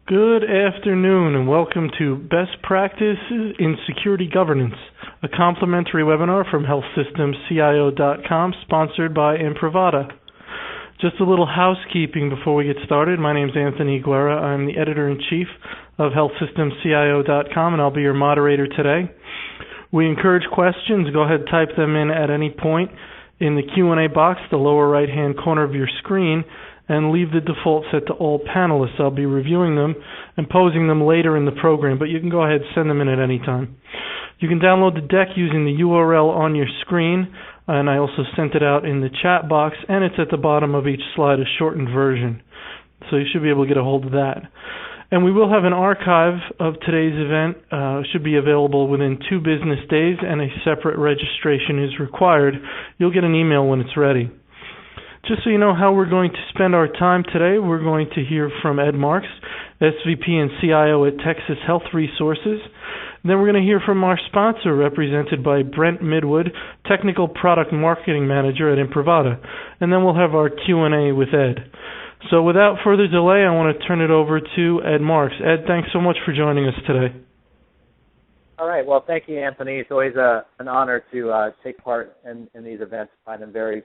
Good afternoon and welcome to Best Practices in Security Governance, a complimentary webinar from HealthSystemCIO.com sponsored by Imprivata. Just a little housekeeping before we get started. My name is Anthony Guerra. I'm the Editor-in-Chief of HealthSystemCIO.com and I'll be your moderator today. We encourage questions. Go ahead and type them in at any point in the Q&A box, the lower right-hand corner of your screen, and leave the default set to all panelists. I'll be reviewing them and posing them later in the program, but you can go ahead and send them in at any time. You can download the deck using the URL on your screen, and I also sent it out in the chat box, and it's at the bottom of each slide, a shortened version. So you should be able to get a hold of that. And we will have an archive of today's event, should be available within 2 business days, and a separate registration is required. You'll get an email when it's ready. Just so you know how we're going to spend our time today, we're going to hear from Ed Marx, SVP and CIO at Texas Health Resources. And then we're going to hear from our sponsor, represented by Brent Midwood, Technical Product Marketing Manager at Imprivata. And then we'll have our Q&A with Ed. So without further delay, I want to turn it over to Ed Marx. Ed, thanks so much for joining us today. All right. Well, thank you, Anthony. It's always an honor to take part in these events. I find them very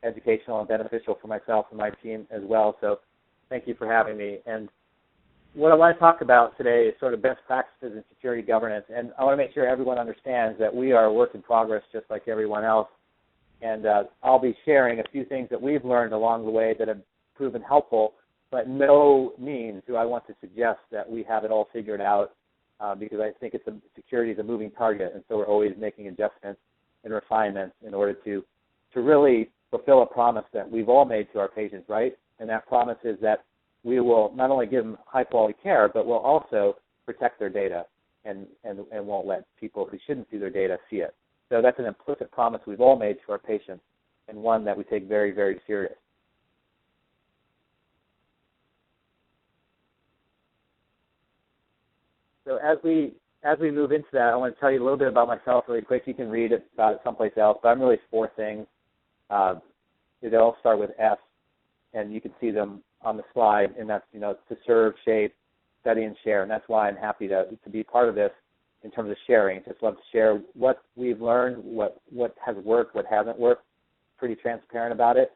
educational and beneficial for myself and my team as well. So thank you for having me. And what I want to talk about today is sort of best practices in security governance. And I want to make sure everyone understands that we are a work in progress just like everyone else. And I'll be sharing a few things that we've learned along the way that have proven helpful, but no means do I want to suggest that we have it all figured out because I think security is a moving target. And so we're always making adjustments and refinements in order to really fulfill a promise that we've all made to our patients, right? And that promise is that we will not only give them high-quality care, but we'll also protect their data and won't let people who shouldn't see their data see it. So that's an implicit promise we've all made to our patients and one that we take very, very serious. So as we move into that, I want to tell you a little bit about myself really quick. You can read about it someplace else, but I'm really 4 things. They all start with S, and you can see them on the slide, and that's, to serve, shape, study, and share. And that's why I'm happy to be part of this in terms of sharing. Just love to share what we've learned, what has worked, what hasn't worked. Pretty transparent about it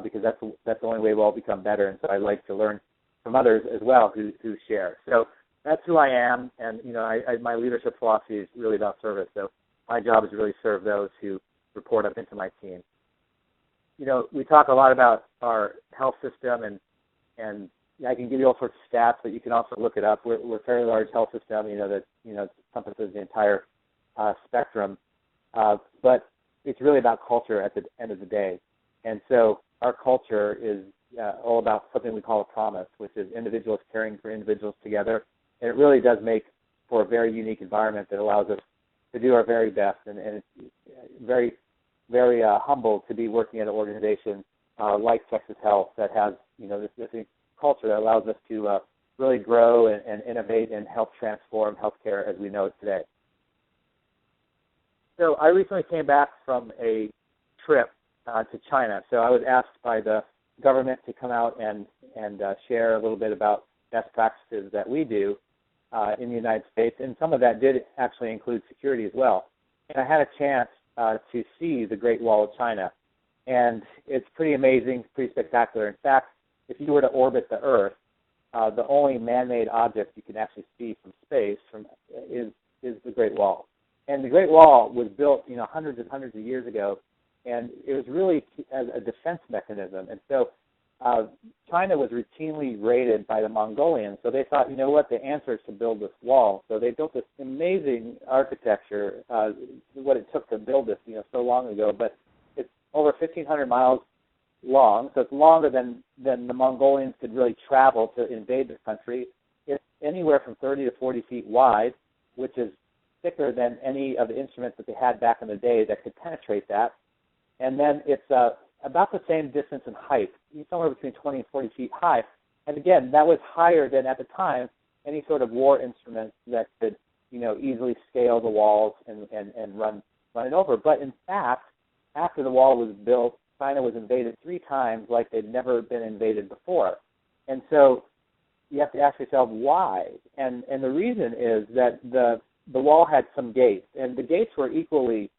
because that's the only way we'll all become better. And so I like to learn from others as well who share. So that's who I am, and my leadership philosophy is really about service. So my job is to really serve those who report up into my team. We talk a lot about our health system, and I can give you all sorts of stats, but you can also look it up. We're a fairly large health system, that encompasses the entire spectrum. But it's really about culture at the end of the day. And so our culture is all about something we call a promise, which is individuals caring for individuals together. And it really does make for a very unique environment that allows us to do our very best, and it's very, very humbled to be working at an organization like Texas Health that has, this culture that allows us to really grow and innovate and help transform healthcare as we know it today. So I recently came back from a trip to China. So I was asked by the government to come out and share a little bit about best practices that we do in the United States, and some of that did actually include security as well. And I had a chance to see the Great Wall of China, and it's pretty amazing, pretty spectacular. In fact, if you were to orbit the Earth, the only man-made object you can actually see from space is the Great Wall. And the Great Wall was built, hundreds and hundreds of years ago, and it was really as a defense mechanism. And so China was routinely raided by the Mongolians, so they thought, the answer is to build this wall. So they built this amazing architecture, what it took to build this, so long ago. But it's over 1,500 miles long, so it's longer than the Mongolians could really travel to invade the country. It's anywhere from 30 to 40 feet wide, which is thicker than any of the instruments that they had back in the day that could penetrate that. And then it's about the same distance in height, somewhere between 20 and 40 feet high. And again, that was higher than, at the time, any sort of war instrument that could, easily scale the walls and run it over. But in fact, after the wall was built, China was invaded 3 times like they'd never been invaded before. And so you have to ask yourself why. And the reason is that the wall had some gates, and the gates were equally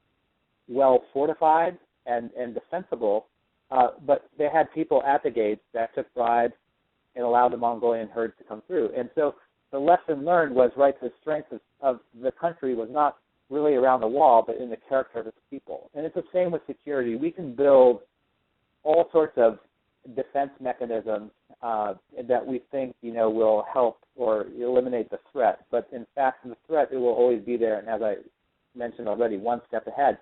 well fortified and defensible, but they had people at the gates that took bribes and allowed the Mongolian herds to come through. And so the lesson learned was, right, the strength of the country was not really around the wall, but in the character of its people. And it's the same with security. We can build all sorts of defense mechanisms that we think, will help or eliminate the threat. But in fact, the threat, it will always be there, and as I mentioned already, one step ahead.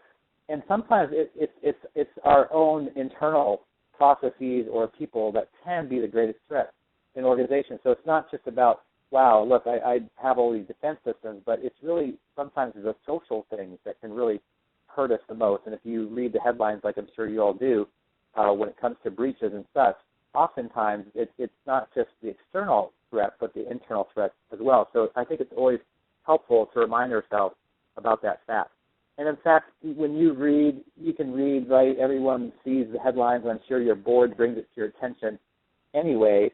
And sometimes it's our own internal processes or people that can be the greatest threat in organizations. So it's not just about, wow, look, I have all these defense systems, but it's really sometimes the social things that can really hurt us the most. And if you read the headlines, like I'm sure you all do, when it comes to breaches and such, oftentimes it's not just the external threat, but the internal threat as well. So I think it's always helpful to remind ourselves about that fact. And in fact, when you can read, right, everyone sees the headlines, and I'm sure your board brings it to your attention anyway.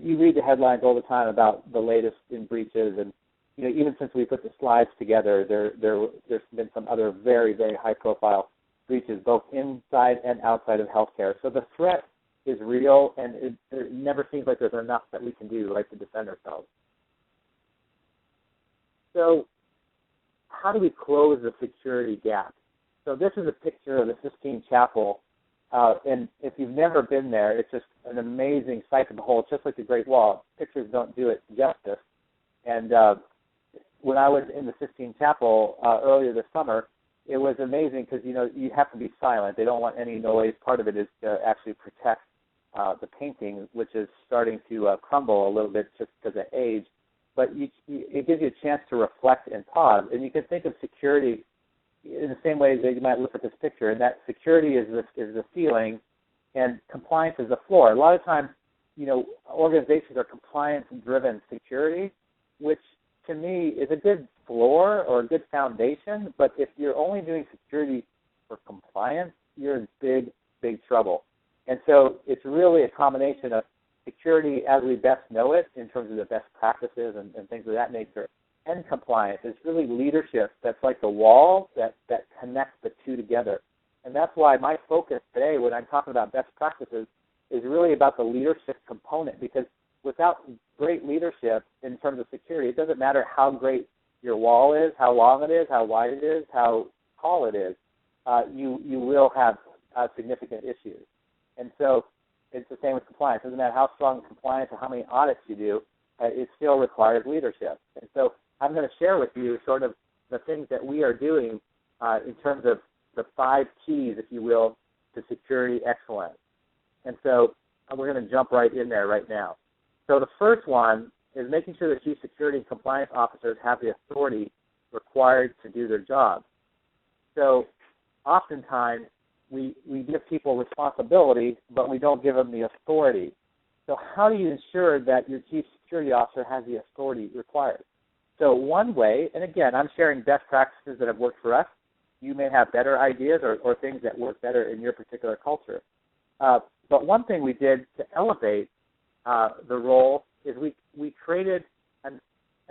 You read the headlines all the time about the latest in breaches, and even since we put the slides together, there's been some other very, very high-profile breaches, both inside and outside of healthcare. So the threat is real, and it never seems like there's enough that we can do, like, to defend ourselves. So how do we close the security gap? So this is a picture of the Sistine Chapel, and if you've never been there, it's just an amazing sight to behold, just like the Great Wall. Pictures don't do it justice. And when I was in the Sistine Chapel earlier this summer, it was amazing because, you have to be silent. They don't want any noise. Part of it is to actually protect the painting, which is starting to crumble a little bit just because of age. But it gives you a chance to reflect and pause. And you can think of security in the same way that you might look at this picture, and that security is the ceiling and compliance is the floor. A lot of times, organizations are compliance-driven security, which to me is a good floor or a good foundation, but if you're only doing security for compliance, you're in big, big trouble. And so it's really a combination of security as we best know it in terms of the best practices and things of that nature, and compliance. It's really leadership that's like the wall that connects the two together. And that's why my focus today when I'm talking about best practices is really about the leadership component, because without great leadership in terms of security, it doesn't matter how great your wall is, how long it is, how wide it is, how tall it is, you will have significant issues. And so it's the same with compliance. It doesn't matter how strong compliance or how many audits you do, it still requires leadership. And so I'm going to share with you sort of the things that we are doing in terms of the 5 keys, if you will, to security excellence. And so we're going to jump right in there right now. So the first one is making sure that chief security and compliance officers have the authority required to do their job. So oftentimes we give people responsibility, but we don't give them the authority. So how do you ensure that your chief security officer has the authority required? So one way, and again, I'm sharing best practices that have worked for us. You may have better ideas or things that work better in your particular culture. But one thing we did to elevate the role is we created an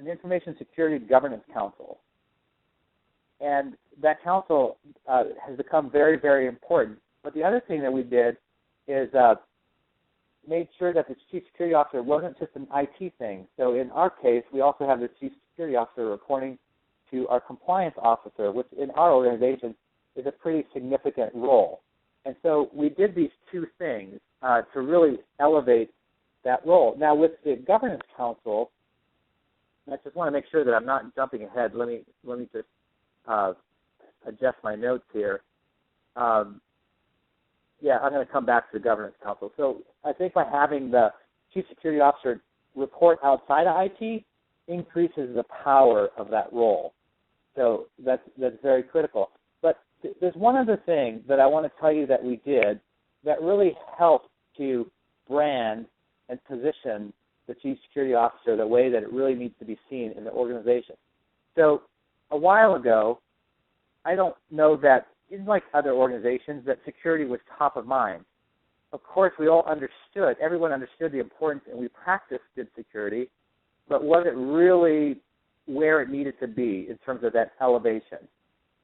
Information Security Governance Council. And that council has become very, very important. But the other thing that we did is made sure that the chief security officer wasn't just an IT thing. So in our case, we also have the chief security officer reporting to our compliance officer, which in our organization is a pretty significant role. And so we did these 2 things to really elevate that role. Now with the governance council, I just want to make sure that I'm not jumping ahead. Let me just adjust my notes here. I'm going to come back to the governance council. So I think by having the chief security officer report outside of IT increases the power of that role. So that's very critical. But there's one other thing that I want to tell you that we did that really helped to brand and position the chief security officer the way that it really needs to be seen in the organization. So a while ago, I don't know that, in like other organizations, that security was top of mind. of course, we all understood, everyone understood the importance, and we practiced good security, but was it really where it needed to be in terms of that elevation?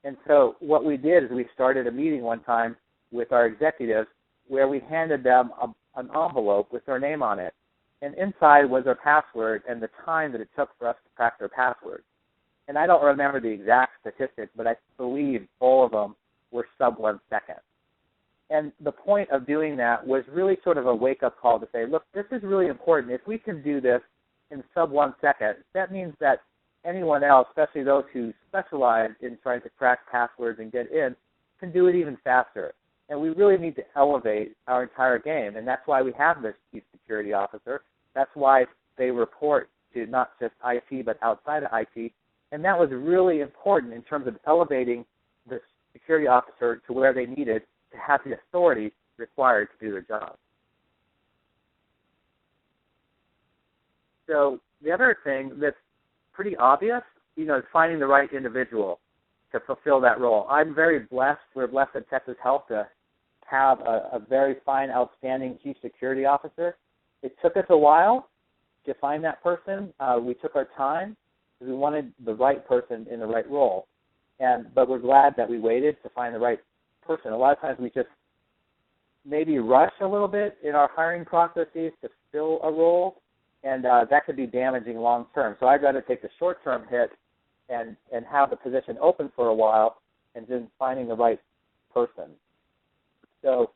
And so what we did is we started a meeting one time with our executives where we handed them an envelope with their name on it. And inside was their password and the time that it took for us to crack their password. And I don't remember the exact statistics, but I believe all of them were sub 1 second. And the point of doing that was really sort of a wake-up call to say, look, this is really important. If we can do this in sub 1 second, that means that anyone else, especially those who specialize in trying to crack passwords and get in, can do it even faster. And we really need to elevate our entire game, and that's why we have this chief security officer. That's why they report to not just IT, but outside of IT. And that was really important in terms of elevating the security officer to where they needed to have the authority required to do their job. So the other thing that's pretty obvious, is finding the right individual to fulfill that role. I'm very blessed. We're blessed at Texas Health to have a very fine, outstanding chief security officer. It took us a while to find that person. We took our time because we wanted the right person in the right role. But we're glad that we waited to find the right person. A lot of times we just maybe rush a little bit in our hiring processes to fill a role, and that could be damaging long term. So I'd rather take the short-term hit and have the position open for a while and then finding the right person. So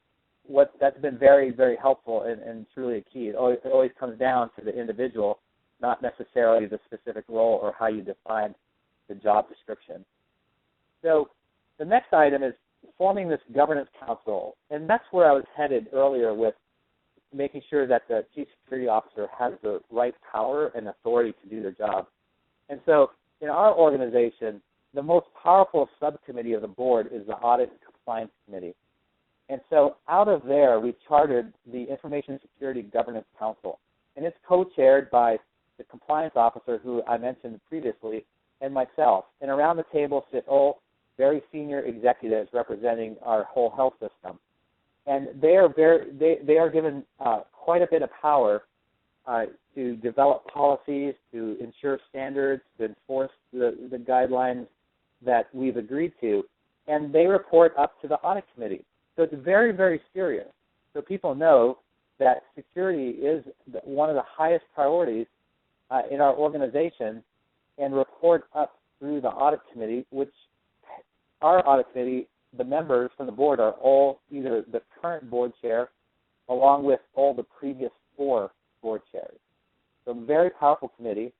that's been very, very helpful and truly a key. It always comes down to the individual, not necessarily the specific role or how you define the job description. So the next item is forming this governance council, and that's where I was headed earlier with making sure that the chief security officer has the right power and authority to do their job. And so in our organization, the most powerful subcommittee of the board is the Audit and Compliance Committee. And so out of there, we chartered the Information Security Governance Council. And it's co-chaired by the compliance officer, who I mentioned previously, and myself. And around the table sit all very senior executives representing our whole health system. And they are given quite a bit of power to develop policies, to ensure standards, to enforce the guidelines that we've agreed to. And they report up to the audit committee. So it's very, very serious. So people know that security is one of the highest priorities in our organization, and report up through the audit committee, which our audit committee, the members from the board are all either the current board chair along with all the previous 4 board chairs. So a very powerful committee,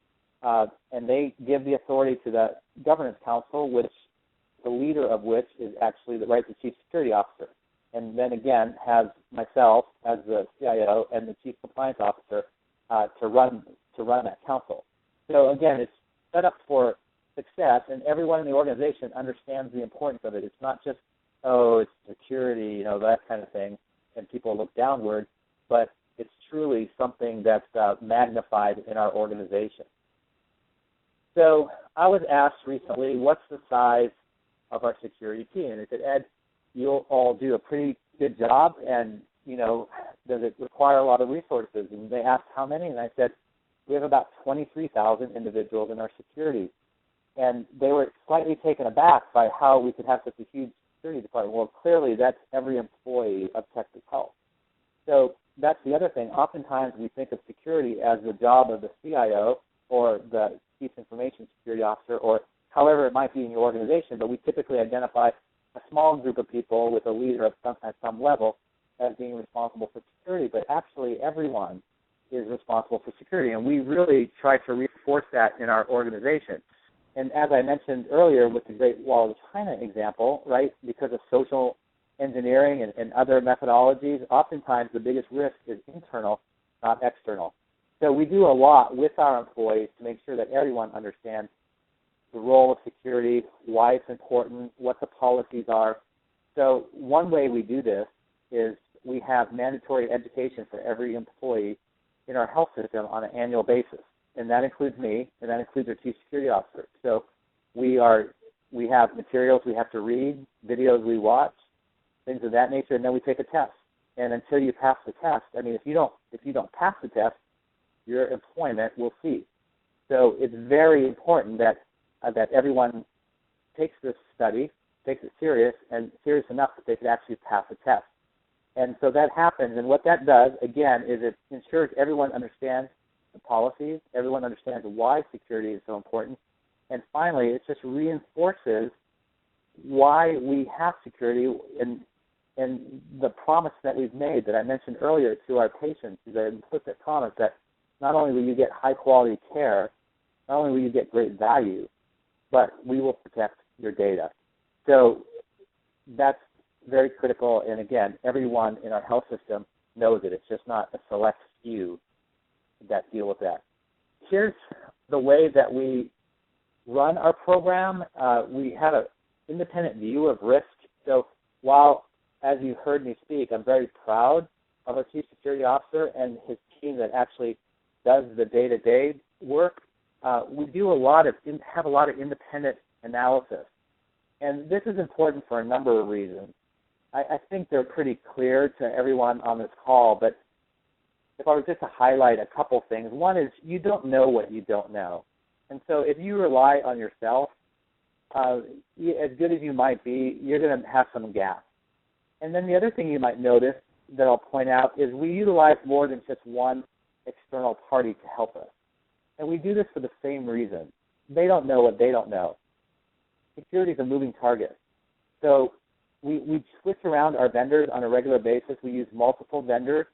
and they give the authority to the governance council, which the leader of which is actually the chief security officer. And then again has myself as the CIO and the chief compliance officer to run that council. So again, it's set up for success, and everyone in the organization understands the importance of it. It's not just, it's security, that kind of thing, and people look downward, but it's truly something that's magnified in our organization. So I was asked recently, what's the size of our security team? And I said, Ed, you'll all do a pretty good job, and, does it require a lot of resources? And they asked how many, and I said, we have about 23,000 individuals in our security. And they were slightly taken aback by how we could have such a huge security department. Well, clearly that's every employee of Texas Health. So that's the other thing. Oftentimes we think of security as the job of the CIO or the Chief Information Security Officer, or however it might be in your organization, but we typically identify a small group of people with a leader at some level as being responsible for security, but actually everyone is responsible for security, and we really try to reinforce that in our organization. And as I mentioned earlier with the Great Wall of China example, right, because of social engineering and other methodologies, oftentimes the biggest risk is internal, not external. So we do a lot with our employees to make sure that everyone understands the role of security, why it's important, what the policies are. So one way we do this is we have mandatory education for every employee in our health system on an annual basis. And that includes me, and that includes our chief security officer. So we have materials we have to read, videos we watch, things of that nature, and then we take a test. And until you pass the test, I mean, if you don't pass the test, your employment will cease. So it's very important that everyone takes this study, takes it serious, and serious enough that they could actually pass the test. And so that happens, and what that does, again, is it ensures everyone understands the policies, everyone understands why security is so important, and finally, it just reinforces why we have security and the promise that we've made that I mentioned earlier to our patients, the implicit promise that not only will you get high-quality care, not only will you get great value, but we will protect your data. So that's very critical, and again, everyone in our health system knows it. It's just not a select few that deal with that. Here's the way that we run our program. We have an independent view of risk. So while, as you heard me speak, I'm very proud of our Chief Security Officer and his team that actually does the day-to-day work, we do have a lot of independent analysis. And this is important for a number of reasons. I think they're pretty clear to everyone on this call, but if I were just to highlight a couple things, one is you don't know what you don't know. And so if you rely on yourself, as good as you might be, you're going to have some gaps. And then the other thing you might notice that I'll point out is we utilize more than just one external party to help us. And we do this for the same reason. They don't know what they don't know. Security is a moving target. So we switch around our vendors on a regular basis. We use multiple vendors.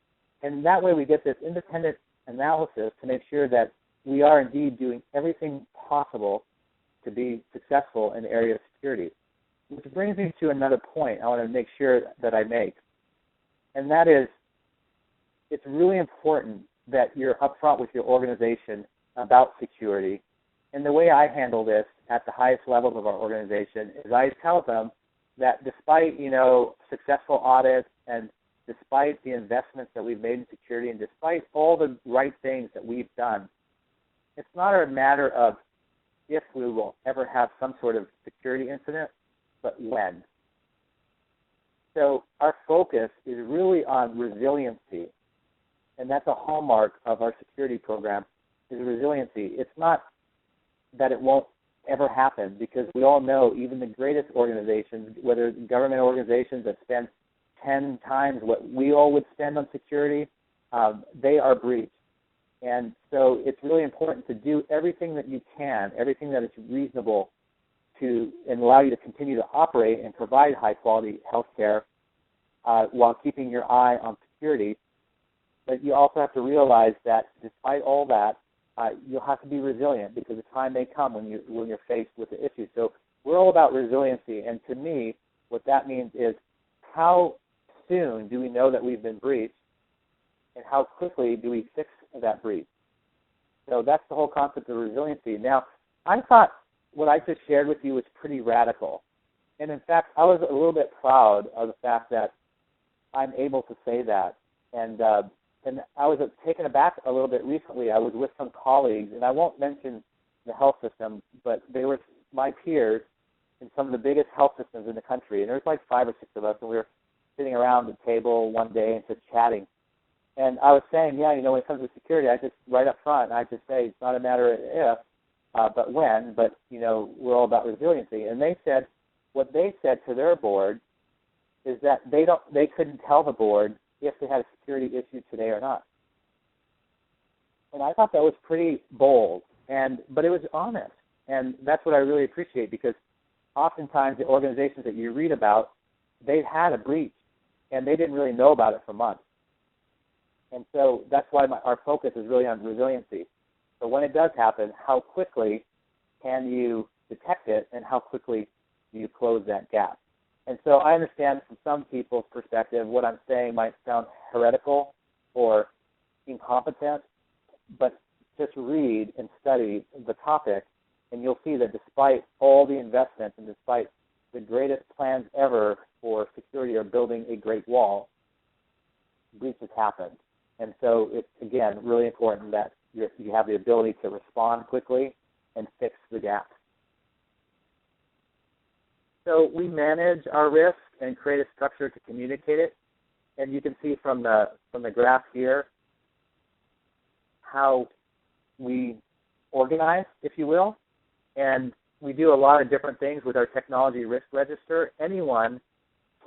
And that way we get this independent analysis to make sure that we are indeed doing everything possible to be successful in the area of security. Which brings me to another point I want to make sure that I make. And that is, it's really important that you're upfront with your organization about security. And the way I handle this at the highest levels of our organization is I tell them that despite, successful audits and despite the investments that we've made in security and despite all the right things that we've done, it's not a matter of if we will ever have some sort of security incident, but when. So our focus is really on resiliency, and that's a hallmark of our security program, is resiliency. It's not that it won't ever happen, because we all know even the greatest organizations, whether government organizations that spend 10 times what we all would spend on security, they are breached. And so it's really important to do everything that you can, everything that is reasonable to and allow you to continue to operate and provide high-quality health care while keeping your eye on security. But you also have to realize that despite all that, you'll have to be resilient, because the time may come when you're faced with the issue. So we're all about resiliency, and to me, what that means is how soon do we know that we've been breached, and how quickly do we fix that breach? So that's the whole concept of resiliency. Now, I thought what I just shared with you was pretty radical. And in fact, I was a little bit proud of the fact that I'm able to say that. And I was taken aback a little bit recently. I was with some colleagues, and I won't mention the health system, but they were my peers in some of the biggest health systems in the country. And there was like 5 or 6 of us, and we were sitting around the table one day and just chatting. And I was saying, when it comes to security, I just, right up front, I just say it's not a matter of if, but when, but, we're all about resiliency. And they said, what they said to their board is that they couldn't tell the board if they had a security issue today or not. And I thought that was pretty bold, but it was honest. And that's what I really appreciate, because oftentimes the organizations that you read about, they've had a breach, and they didn't really know about it for months. And so that's why our focus is really on resiliency. So when it does happen, how quickly can you detect it, and how quickly do you close that gap? And so I understand from some people's perspective what I'm saying might sound heretical or incompetent, but just read and study the topic, and you'll see that despite all the investments and despite the greatest plans ever for security or building a great wall, breaches happen. And so it's, again, really important that you have the ability to respond quickly and fix the gaps. So we manage our risk and create a structure to communicate it. And you can see from the graph here how we organize, if you will, and we do a lot of different things with our technology risk register. Anyone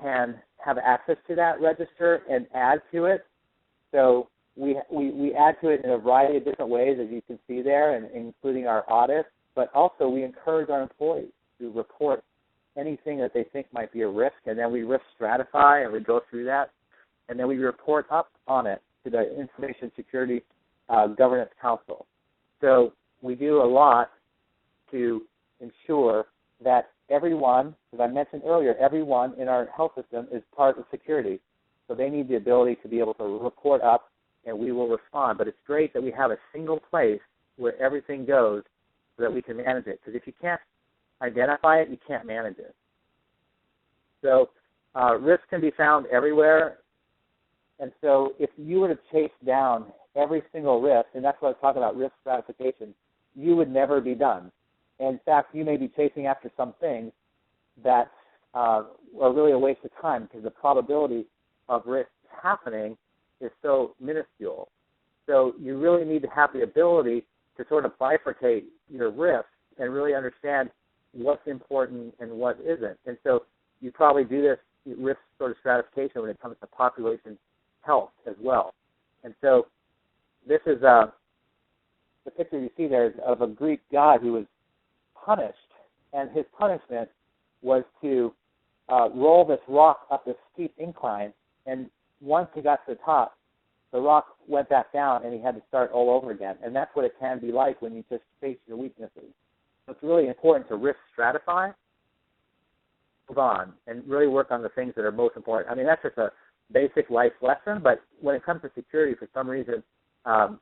can have access to that register and add to it. So we add to it in a variety of different ways, as you can see there, and including our audits, but also we encourage our employees to report anything that they think might be a risk, and then we risk stratify and we go through that, and then we report up on it to the Information Security Governance Council. So we do a lot to ensure that everyone, as I mentioned earlier, everyone in our health system is part of security. So they need the ability to be able to report up, and we will respond. But it's great that we have a single place where everything goes so that we can manage it. Because if you can't identify it, you can't manage it. So risk can be found everywhere. And so if you were to chase down every single risk, and that's what I was talking about, risk stratification, you would never be done. And in fact, you may be chasing after some things that are really a waste of time because the probability of risk happening is so minuscule. So you really need to have the ability to sort of bifurcate your risk and really understand what's important and what isn't. And so you probably do this risk sort of stratification when it comes to population health as well. And so this is the picture you see there is of a Greek god who was punished, and his punishment was to roll this rock up this steep incline, and once he got to the top, the rock went back down and he had to start all over again. And that's what it can be like when you just face your weaknesses. So it's really important to risk stratify, move on, and really work on the things that are most important. I mean, that's just a basic life lesson, but when it comes to security, for some reason,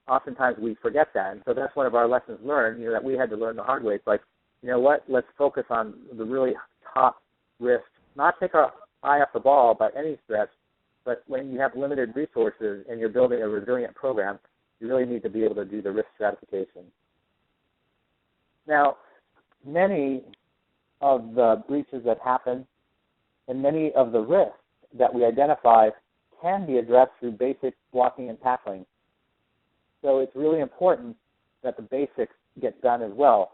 oftentimes we forget that. And so that's one of our lessons learned, that we had to learn the hard way. It's like, you know what, let's focus on the really top risks, not take our eye off the ball by any stretch, but when you have limited resources and you're building a resilient program, you really need to be able to do the risk stratification. Now, many of the breaches that happen and many of the risks that we identify can be addressed through basic blocking and tackling. So it's really important that the basics get done as well.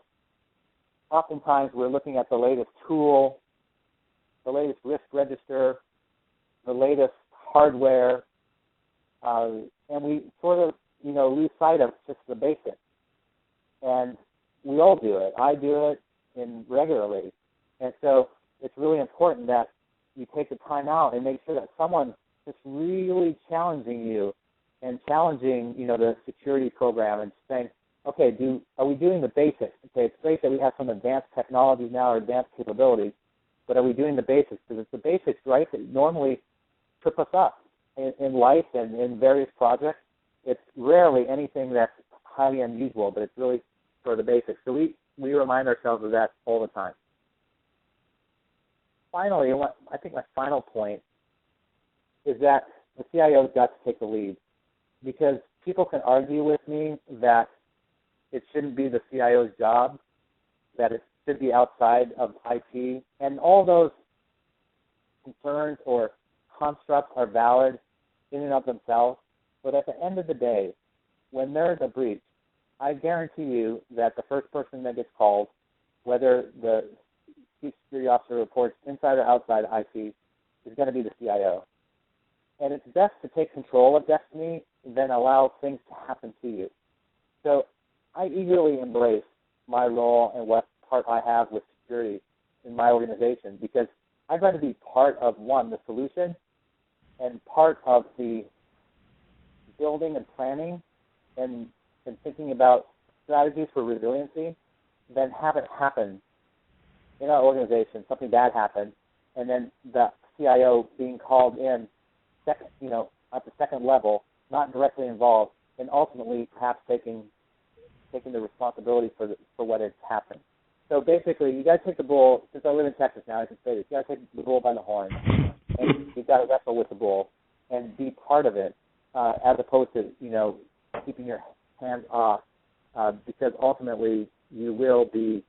Oftentimes we're looking at the latest tool, the latest risk register, the latest hardware, and we sort of, lose sight of just the basics. And we all do it. I do it regularly. And so it's really important that you take the time out and make sure that someone is really challenging you and challenging, the security program and saying, okay, are we doing the basics? Okay, it's great that we have some advanced technologies now or advanced capabilities, but are we doing the basics? Because it's the basics, right, that normally trip us up in life and in various projects. It's rarely anything that's highly unusual, but it's really for the basics. So we remind ourselves of that all the time. Finally, I think my final point is that the CIO's got to take the lead, because people can argue with me that it shouldn't be the CIO's job, that it should be outside of IT, and all those concerns or constructs are valid in and of themselves. But at the end of the day, when there's a breach, I guarantee you that the first person that gets called, whether the chief security officer reports inside or outside IT, is going to be the CIO. And it's best to take control of destiny than allow things to happen to you. So I eagerly embrace my role and what part I have with security in my organization, because I'd rather be part of, one, the solution, and part of the building and planning and thinking about strategies for resiliency than have it happen in our organization, something bad happen, and then the CIO being called in second, at the second level, not directly involved, and ultimately perhaps taking the responsibility for what has happened. So basically, you got to take the bull. Since I live in Texas now, I can say this: you got to take the bull by the horn, and you've got to wrestle with the bull and be part of it, as opposed to keeping your hands off, because ultimately you will be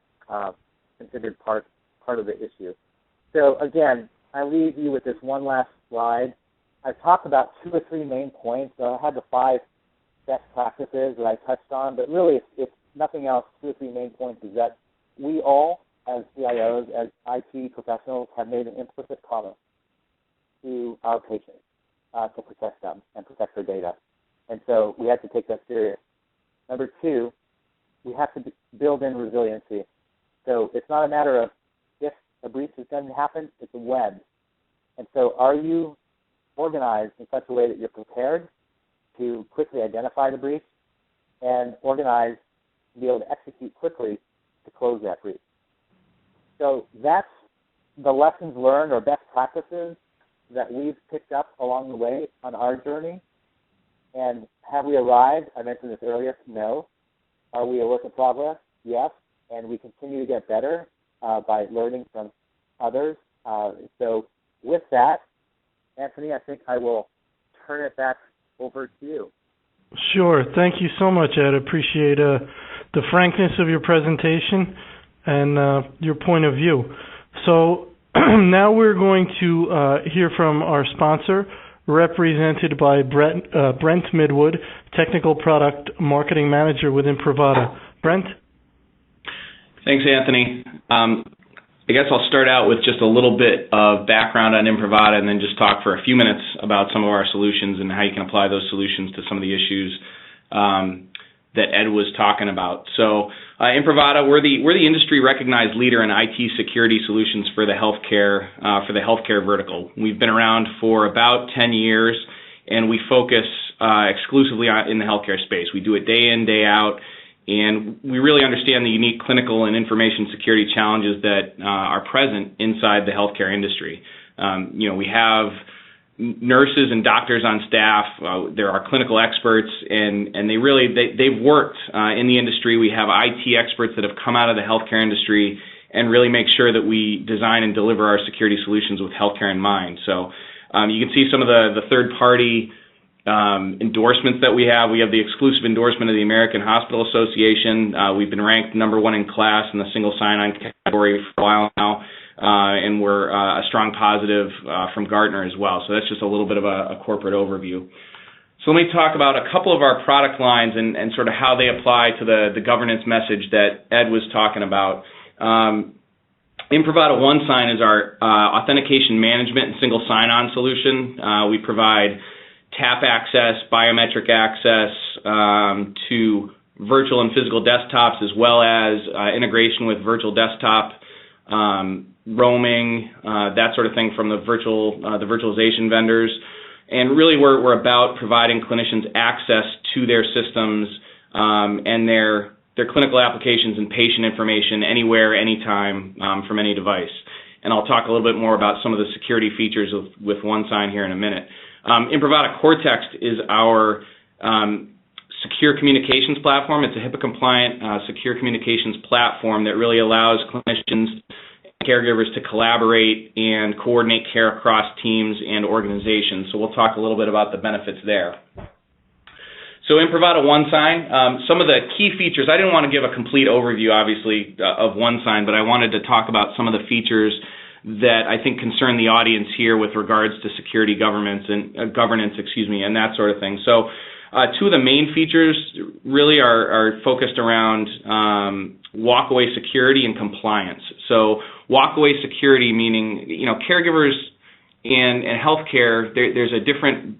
considered part of the issue. So again, I leave you with this one last slide. I talked about 2 or 3 main points. So I had the 5 best practices that I touched on, but really it's nothing else. 2 or 3 main points is that we all, as CIOs, as IT professionals, have made an implicit promise to our patients to protect them and protect their data. And so we have to take that serious. Number 2, we have to build in resiliency. So it's not a matter of if a breach is going to happen, it's when. And so are you organized in such a way that you're prepared to quickly identify the breach and organized to be able to execute quickly to close that breach? So that's the lessons learned or best practices that we've picked up along the way on our journey. And have we arrived? I mentioned this earlier. No. Are we a work in progress? Yes. And we continue to get better by learning from others. So with that, Anthony, I think I will turn it back over to you. Sure. Thank you so much, Ed. I appreciate the frankness of your presentation and your point of view. So now we're going to hear from our sponsor, represented by Brent Midwood, Technical Product Marketing Manager with Imprivata. Brent? Thanks, Anthony. I guess I'll start out with just a little bit of background on Imprivata and then just talk for a few minutes about some of our solutions and how you can apply those solutions to some of the issues that Ed was talking about. So Imprivata, we're the industry-recognized leader in IT security solutions for the healthcare vertical. We've been around for about 10 years, and we focus exclusively in the healthcare space. We do it day in, day out, and we really understand the unique clinical and information security challenges that are present inside the healthcare industry. We have nurses and doctors on staff. There are clinical experts, and they've worked in the industry. We have IT experts that have come out of the healthcare industry and really make sure that we design and deliver our security solutions with healthcare in mind. So you can see some of the third-party endorsements that we have. We have the exclusive endorsement of the American Hospital Association. We've been ranked #1 in class in the single sign-on category for a while now. And we're a strong positive from Gartner as well. So that's just a little bit of a corporate overview. So let me talk about a couple of our product lines and sort of how they apply to the governance message that Ed was talking about. Imprivata OneSign is our authentication management and single sign-on solution. We provide tap access, biometric access to virtual and physical desktops, as well as integration with virtual desktop roaming, that sort of thing from the virtualization vendors. And really we're about providing clinicians access to their systems and their clinical applications and patient information anywhere, anytime, from any device. And I'll talk a little bit more about some of the security features with OneSign here in a minute. Imprivata Cortex is our secure communications platform. It's a HIPAA-compliant secure communications platform that really allows clinicians and caregivers to collaborate and coordinate care across teams and organizations. So we'll talk a little bit about the benefits there. So Imprivata OneSign, some of the key features, I didn't want to give a complete overview, obviously, of OneSign, but I wanted to talk about some of the features that I think concern the audience here with regards to security governance and that sort of thing. So two of the main features really are focused around walkaway security and compliance. So walkaway security meaning, caregivers and healthcare, there's a different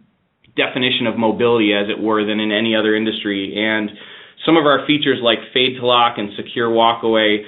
definition of mobility, as it were, than in any other industry. And some of our features like fade to lock and secure walkaway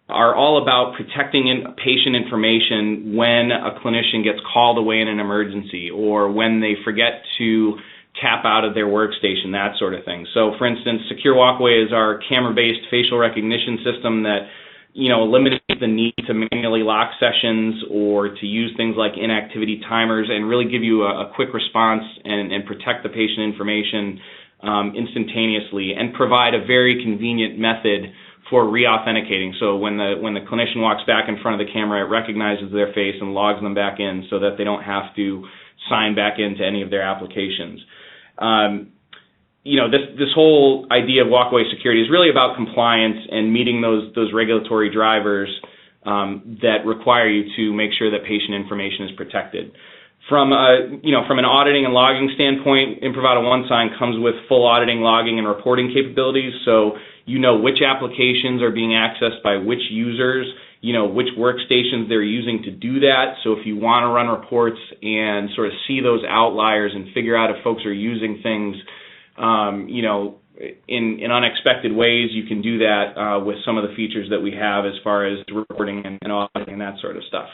are all about protecting patient information when a clinician gets called away in an emergency or when they forget to tap out of their workstation, that sort of thing. So, for instance, Secure Walkaway is our camera-based facial recognition system that, eliminates the need to manually lock sessions or to use things like inactivity timers and really give you a quick response and protect the patient information instantaneously and provide a very convenient method for re-authenticating. So when the clinician walks back in front of the camera, it recognizes their face and logs them back in so that they don't have to sign back into any of their applications. This whole idea of walkaway security is really about compliance and meeting those regulatory drivers that require you to make sure that patient information is protected. From from an auditing and logging standpoint, Imprivata OneSign comes with full auditing, logging, and reporting capabilities. So you know which applications are being accessed by which users, which workstations they're using to do that. So if you want to run reports and sort of see those outliers and figure out if folks are using things, in unexpected ways, you can do that with some of the features that we have as far as reporting and auditing and that sort of stuff.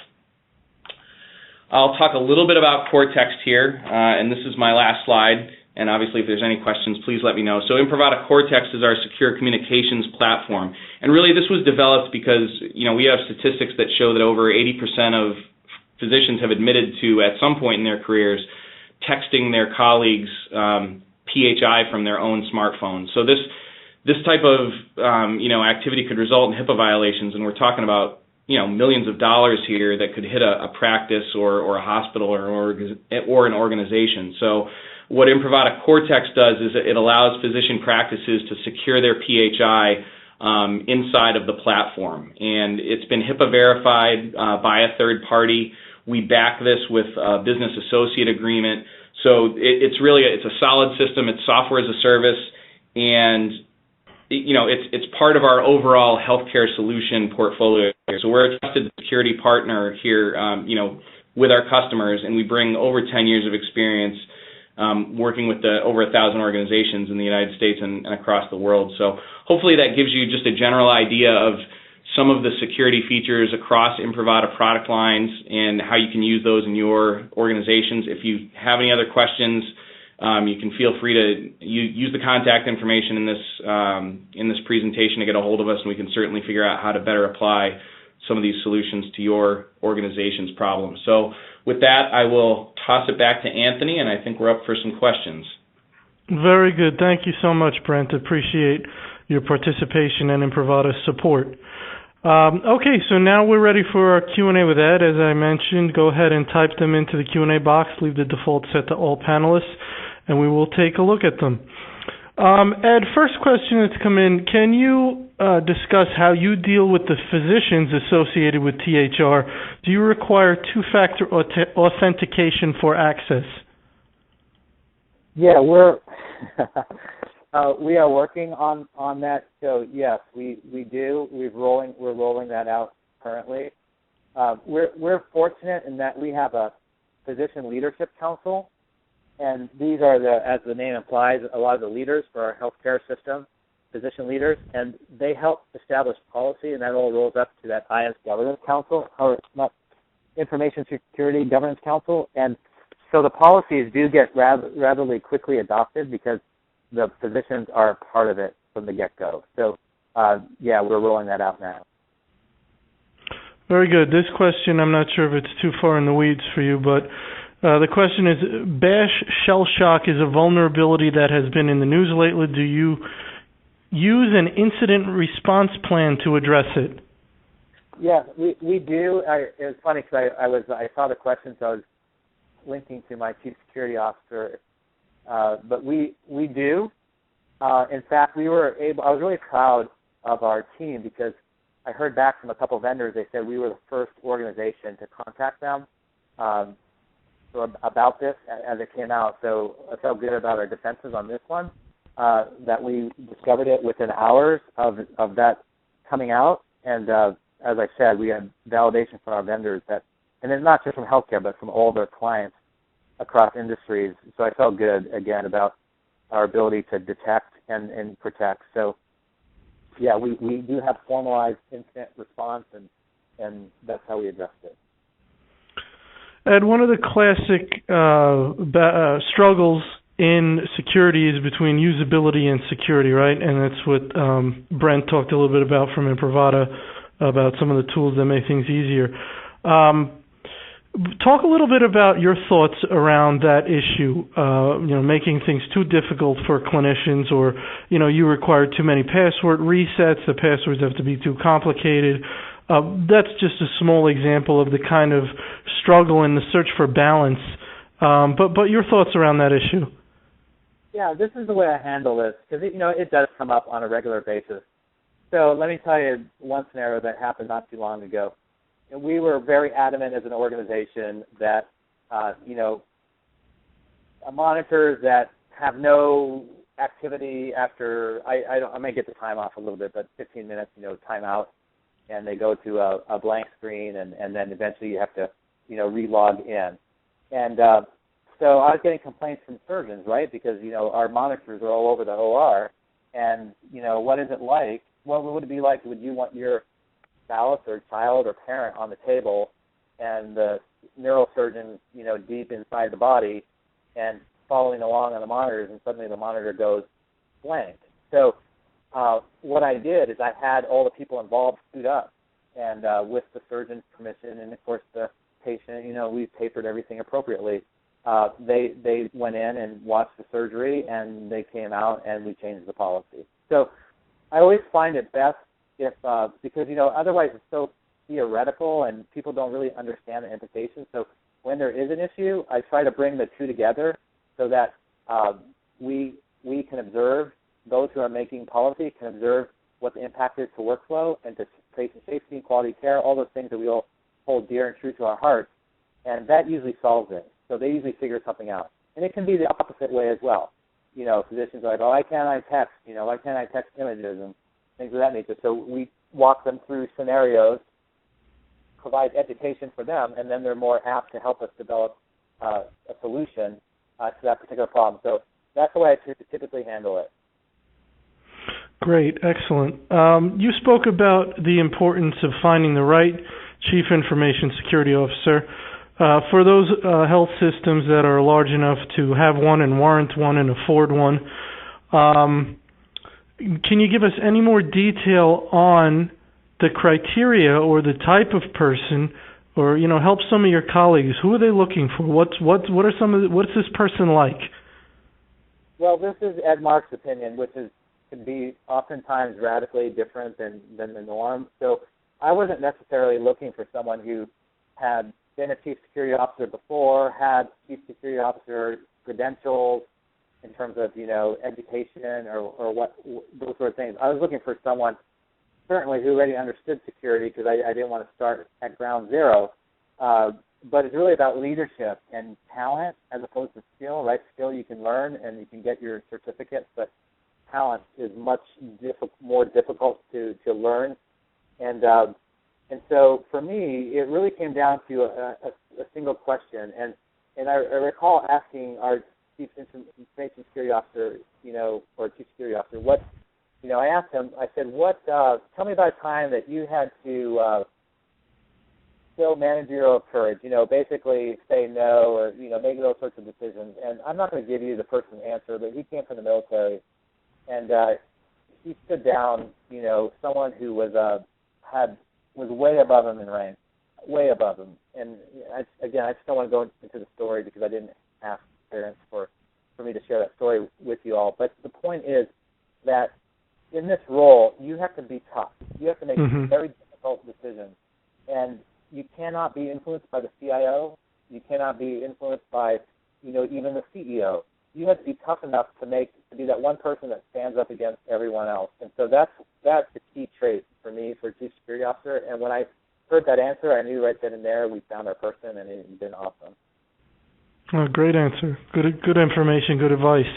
I'll talk a little bit about core text here, and this is my last slide. And obviously, if there's any questions, please let me know. So Imprivata Core Text is our secure communications platform. And really, this was developed because, we have statistics that show that over 80% of physicians have admitted to, at some point in their careers, texting their colleagues PHI from their own smartphones. So this type of, activity could result in HIPAA violations, and we're talking about, millions of dollars here that could hit a practice or a hospital or an organization. So what Imprivata Core Text does is it allows physician practices to secure their PHI inside of the platform. And it's been HIPAA verified by a third party. We back this with a business associate agreement. So it's a solid system. It's software as a service, and it's part of our overall healthcare solution portfolio. So we're a trusted security partner here, with our customers, and we bring over 10 years of experience working with over 1,000 organizations in the United States and across the world. So hopefully that gives you just a general idea of some of the security features across Imprivata product lines and how you can use those in your organizations. If you have any other questions, you can feel free to use the contact information in this presentation to get a hold of us, and we can certainly figure out how to better apply some of these solutions to your organization's problems. So with that, I will toss it back to Anthony, and I think we're up for some questions. Very good. Thank you so much, Brent. Appreciate your participation and Imprivata's support. Okay, so now we're ready for our Q&A with Ed. As I mentioned, go ahead and type them into the Q&A box. Leave the default set to all panelists, and we will take a look at them. Ed, first question that's come in, can you discuss how you deal with the physicians associated with THR? Do you require two-factor authentication for access? Yeah, we are working on that. So yes, we do. We're rolling that out currently. We're fortunate in that we have a physician leadership council, and these are as the name implies, a lot of the leaders for our healthcare system, physician leaders, and they help establish policy, and that all rolls up to that IS Governance Council, or not Information Security Governance Council, and so the policies do get rather quickly adopted because the physicians are part of it from the get-go. So, yeah, we're rolling that out now. Very good. This question, I'm not sure if it's too far in the weeds for you, but the question is, bash shell shock is a vulnerability that has been in the news lately. Do you use an incident response plan to address it? Yeah, we do. It was funny because I saw the question, so I was linking to my chief security officer. But we do. In fact, I was really proud of our team because I heard back from a couple of vendors. They said we were the first organization to contact them about this as it came out. So I felt good about our defenses on this one, that we discovered it within hours of that coming out. And as I said, we had validation from our vendors and it's not just from healthcare, but from all their clients across industries. So I felt good, again, about our ability to detect and protect. So, yeah, we do have formalized incident response, and that's how we addressed it. Ed, one of the classic struggles in security is between usability and security, right? And that's what Brent talked a little bit about from Imprivata, about some of the tools that make things easier. Talk a little bit about your thoughts around that issue, making things too difficult for clinicians, or, you require too many password resets, the passwords have to be too complicated. That's just a small example of the kind of struggle in the search for balance. But your thoughts around that issue? Yeah, this is the way I handle this, because, it does come up on a regular basis. So let me tell you one scenario that happened not too long ago. And we were very adamant as an organization that monitors that have no activity after, I may get the time off a little bit, but 15 minutes, time out, and they go to a blank screen, and then eventually you have to, re-log in. And so I was getting complaints from surgeons, right, because, our monitors are all over the OR, and, what is it like? What would it be like? Would you want your spouse or child or parent on the table and the neurosurgeon, deep inside the body and following along on the monitors, and suddenly the monitor goes blank? So what I did is I had all the people involved suit up, and with the surgeon's permission and, of course, the patient, we papered everything appropriately. They went in and watched the surgery, and they came out, and we changed the policy. So I always find it best if, because, otherwise it's so theoretical and people don't really understand the implications. So when there is an issue, I try to bring the two together so that we can observe, those who are making policy can observe what the impact is to workflow and to patient safety and quality care, all those things that we all hold dear and true to our hearts, and that usually solves it. So they usually figure something out. And it can be the opposite way as well. Physicians are like, why can't I text? Why can't I text images and things of that nature? So we walk them through scenarios, provide education for them, and then they're more apt to help us develop a solution to that particular problem. So that's the way I typically handle it. Great, excellent. You spoke about the importance of finding the right Chief Information Security Officer. For those health systems that are large enough to have one and warrant one and afford one, can you give us any more detail on the criteria or the type of person, or help some of your colleagues? Who are they looking for? What's this person like? Well, this is Ed Marx's opinion, which can be oftentimes radically different than the norm. So I wasn't necessarily looking for someone who had been a chief security officer before, had chief security officer credentials in terms of, education or what those sort of things. I was looking for someone certainly who already understood security, because I didn't want to start at ground zero. But it's really about leadership and talent as opposed to skill, right? Skill you can learn and you can get your certificate, but talent is much more difficult to learn. And so for me, it really came down to a single question. And I recall asking our Chief Information Security Officer, or Chief Security Officer, I asked him, I said, tell me about a time that you had to show managerial courage, basically say no or, make those sorts of decisions. And I'm not going to give you the person's answer, but he came from the military. And he stood down, someone who was way above him in rank, way above him. And I just don't want to go into the story because I didn't ask parents for me to share that story with you all. But the point is that in this role, you have to be tough. You have to make very difficult decisions. And you cannot be influenced by the CIO. You cannot be influenced by, even the CEO. You have to be tough enough to be that one person that stands up against everyone else. And so that's the key trait for me for Chief Security Officer. And when I heard that answer, I knew right then and there we found our person, and it's been awesome. Oh, great answer. Good information. Good advice.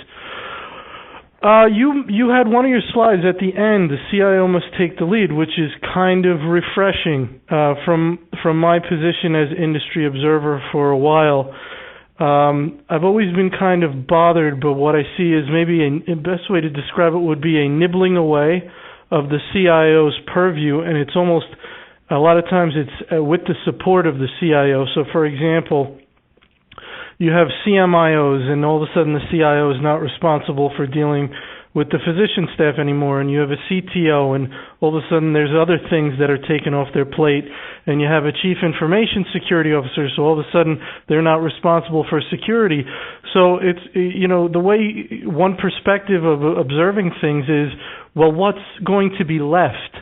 You had one of your slides at the end. The CIO must take the lead, which is kind of refreshing from my position as industry observer for a while. I've always been kind of bothered, but what I see is maybe the best way to describe it would be a nibbling away of the CIO's purview, and it's almost, a lot of times it's with the support of the CIO. So, for example, you have CMIOs, and all of a sudden the CIO is not responsible for dealing with the physician staff anymore, and you have a CTO, and all of a sudden there's other things that are taken off their plate, and you have a Chief Information Security Officer, so all of a sudden they're not responsible for security. So it's, the way, one perspective of observing things is, well, what's going to be left?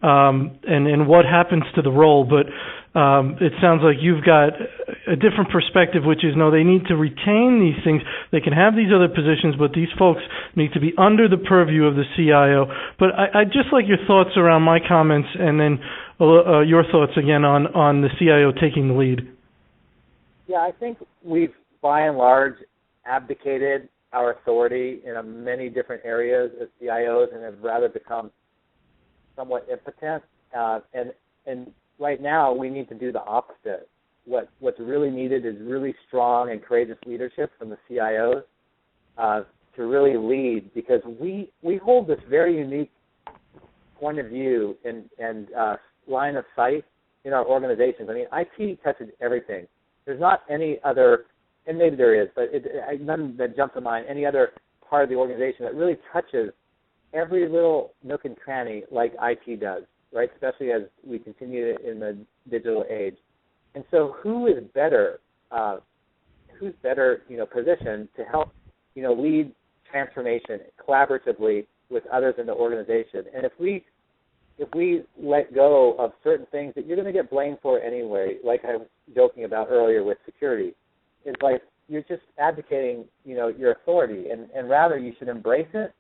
And what happens to the role? But it sounds like you've got a different perspective, which is, no, they need to retain these things. They can have these other positions, but these folks need to be under the purview of the CIO. But I'd just like your thoughts around my comments, and then your thoughts again on the CIO taking the lead. Yeah, I think we've, by and large, abdicated our authority in many different areas as CIOs and have rather become somewhat impotent. And right now, we need to do the opposite. What's really needed is really strong and courageous leadership from the CIOs to really lead, because we hold this very unique point of view and line of sight in our organizations. I mean, IT touches everything. There's not any other, and maybe there is, but none that jumps to mind, any other part of the organization that really touches every little nook and cranny like IT does, right? Especially as we continue in the digital age. And so, who's better, positioned to help, lead transformation collaboratively with others in the organization? And if we let go of certain things that you're going to get blamed for anyway, like I was joking about earlier with security, it's like you're just advocating, your authority, and rather you should embrace it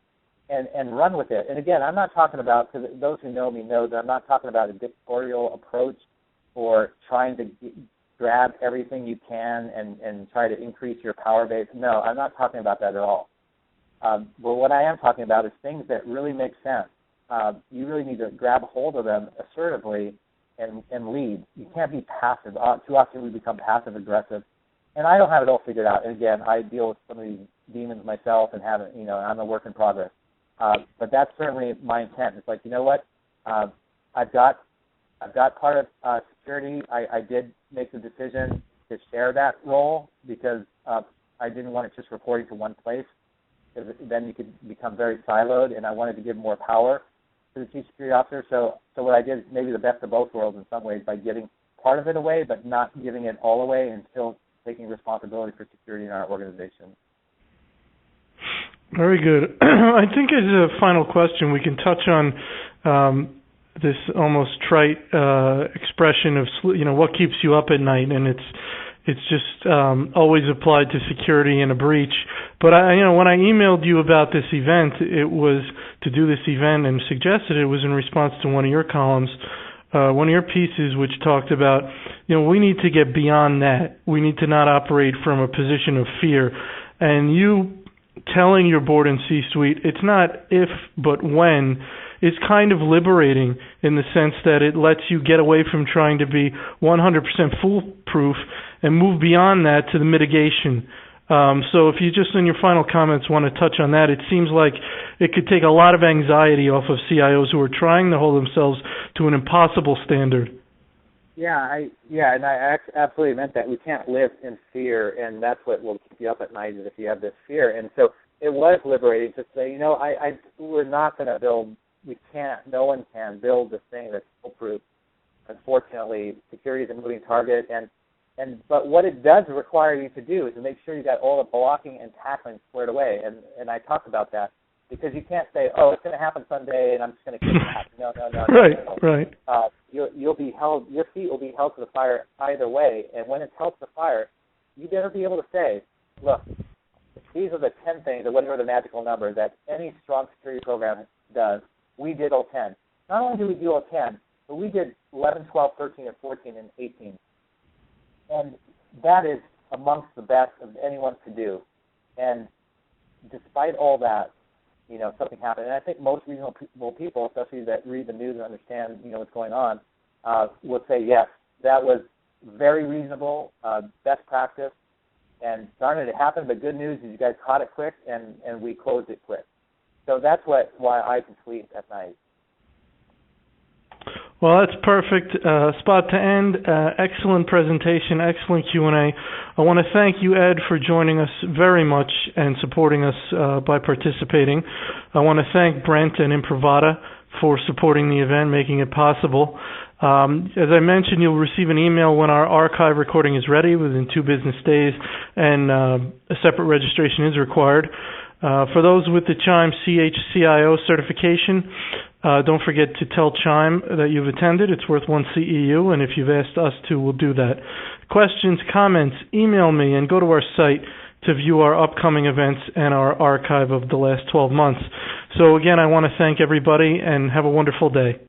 and run with it. And again, I'm not talking about, because those who know me know that I'm not talking about a dictatorial approach or trying to grab everything you can and try to increase your power base. No, I'm not talking about that at all. But what I am talking about is things that really make sense. You really need to grab hold of them assertively and lead. You can't be passive. Too often we become passive-aggressive. And I don't have it all figured out. And again, I deal with some of these demons myself and haven't, I'm a work in progress. But that's certainly my intent. It's like, you know what? I've got part of security. I did make the decision to share that role because I didn't want it just reporting to one place, because then you could become very siloed, and I wanted to give more power to the chief security officer. So what I did is maybe the best of both worlds in some ways, by giving part of it away, but not giving it all away, and still taking responsibility for security in our organization. Very good. I think as a final question, we can touch on this almost trite expression of, what keeps you up at night, and it's just always applied to security in a breach. But when I emailed you about this event, it was to do this event and suggested it was in response to one of your columns, one of your pieces, which talked about, we need to get beyond that. We need to not operate from a position of fear. And you telling your board and C-suite, it's not if, but when, is kind of liberating in the sense that it lets you get away from trying to be 100% foolproof and move beyond that to the mitigation. So if you just in your final comments want to touch on that, it seems like it could take a lot of anxiety off of CIOs who are trying to hold themselves to an impossible standard. And I absolutely meant that. We can't live in fear, and that's what will keep you up at night, is if you have this fear. And so it was liberating to say, we're not going to build, no one can build this thing that's foolproof. Unfortunately, security is a moving target, but what it does require you to do is to make sure you got all the blocking and tackling squared away. And I talked about that, because you can't say, it's going to happen someday and I'm just going to kick back. No. Right. You'll be held. Your feet will be held to the fire either way. And when it's held to the fire, you better be able to say, look, these are the 10 things, or whatever the magical number that any strong security program does. We did all 10. Not only did we do all 10, but we did 11, 12, 13, and 14, and 18. And that is amongst the best of anyone could do. And despite all that, something happened. And I think most reasonable people, especially that read the news and understand, what's going on, would say, yes, that was very reasonable, best practice, and darn it happened. But good news is you guys caught it quick, and we closed it quick. So that's why I can sleep at night. Well, that's perfect spot to end. Excellent presentation, excellent Q&A. I want to thank you, Ed, for joining us very much and supporting us by participating. I want to thank Brent and Imprivata for supporting the event, making it possible. As I mentioned, you'll receive an email when our archive recording is ready within 2 business days, and a separate registration is required. For those with the Chime CIO certification, don't forget to tell Chime that you've attended. It's worth 1 CEU, and if you've asked us to, we'll do that. Questions, comments, email me, and go to our site to view our upcoming events and our archive of the last 12 months. So again, I want to thank everybody, and have a wonderful day.